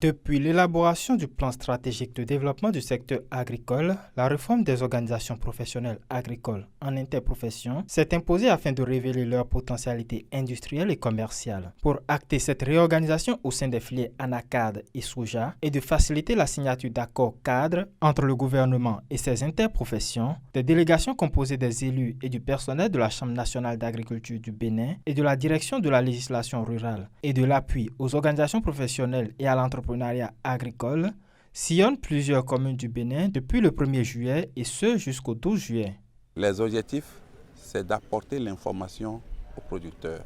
Depuis l'élaboration du plan stratégique de développement du secteur agricole, la réforme des organisations professionnelles agricoles en interprofession s'est imposée afin de révéler leur potentialité industrielle et commerciale. Pour acter cette réorganisation au sein des filières ANACAD et SOJA et de faciliter la signature d'accords cadres entre le gouvernement et ses interprofessions, des délégations composées des élus et du personnel de la Chambre nationale d'agriculture du Bénin et de la direction de la législation rurale et de l'appui aux organisations professionnelles et à l'entrepreneuriat agricole sillonnent plusieurs communes du Bénin depuis le 1er juillet et ce jusqu'au 12 juillet. Les objectifs, c'est d'apporter l'information aux producteurs,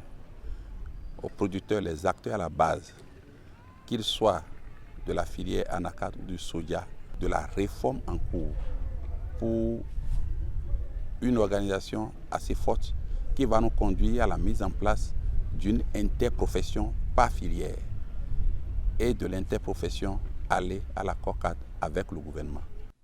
les acteurs à la base, qu'ils soient de la filière ANACAD ou du SOJA, de la réforme en cours pour une organisation assez forte qui va nous conduire à la mise en place d'une interprofession par filière et de l'interprofession aller à l'accord cadre avec le gouvernement.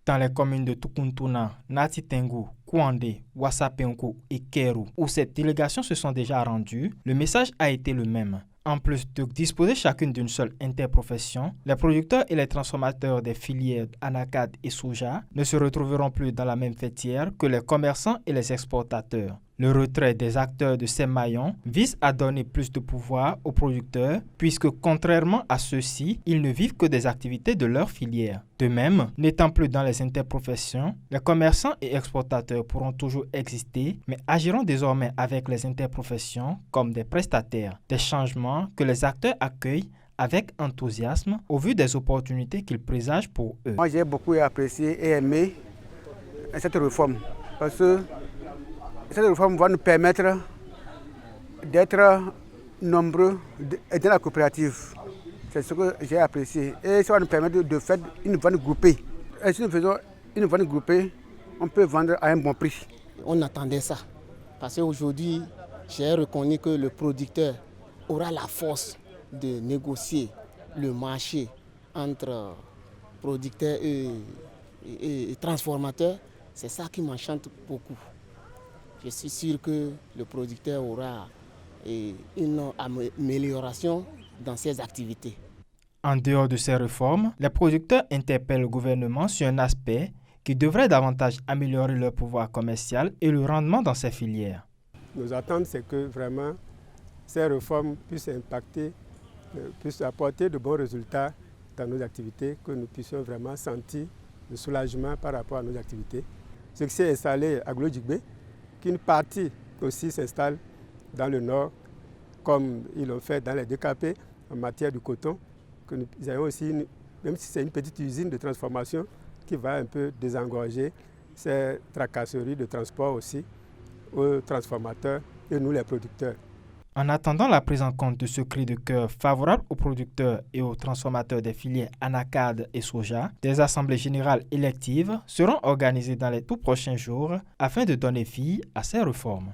Dans les communes de Tukuntuna, Natitengu, Kouandé, Wassapenkou et Kéru, où ces délégations se sont déjà rendues, le message a été le même. En plus de disposer chacune d'une seule interprofession, les producteurs et les transformateurs des filières ANACAD et SOJA ne se retrouveront plus dans la même fêtière que les commerçants et les exportateurs. Le retrait des acteurs de ces maillons vise à donner plus de pouvoir aux producteurs puisque contrairement à ceux-ci, ils ne vivent que des activités de leur filière. De même, n'étant plus dans les interprofessions, les commerçants et exportateurs pourront toujours exister mais agiront désormais avec les interprofessions comme des prestataires. Des changements que les acteurs accueillent avec enthousiasme au vu des opportunités qu'ils présagent pour eux. Moi, j'ai beaucoup apprécié et aimé cette réforme parce que cette réforme va nous permettre d'être nombreux et dans la coopérative. C'est ce que j'ai apprécié. Et ça va nous permettre de faire une vente groupée. Et si nous faisons une vente groupée, on peut vendre à un bon prix. On attendait ça. Parce qu'aujourd'hui, j'ai reconnu que le producteur aura la force de négocier le marché entre producteurs et transformateurs. C'est ça qui m'enchante beaucoup. Je suis sûr que le producteur aura une amélioration dans ses activités. En dehors de ces réformes, les producteurs interpellent le gouvernement sur un aspect qui devrait davantage améliorer leur pouvoir commercial et le rendement dans ces filières. Nos attentes, c'est que vraiment ces réformes puissent impacter, puissent apporter de bons résultats dans nos activités, que nous puissions vraiment sentir le soulagement par rapport à nos activités. Ce qui s'est installé à Glodjigbe, qu'une partie aussi s'installe dans le nord, comme ils l'ont fait dans les DKP en matière de coton, que nous ayons aussi, même si c'est une petite usine de transformation qui va un peu désengorger ces tracasseries de transport aussi aux transformateurs et nous les producteurs. En attendant la prise en compte de ce cri de cœur favorable aux producteurs et aux transformateurs des filières ANACAD et SOJA, des assemblées générales électives seront organisées dans les tout prochains jours afin de donner vie à ces réformes.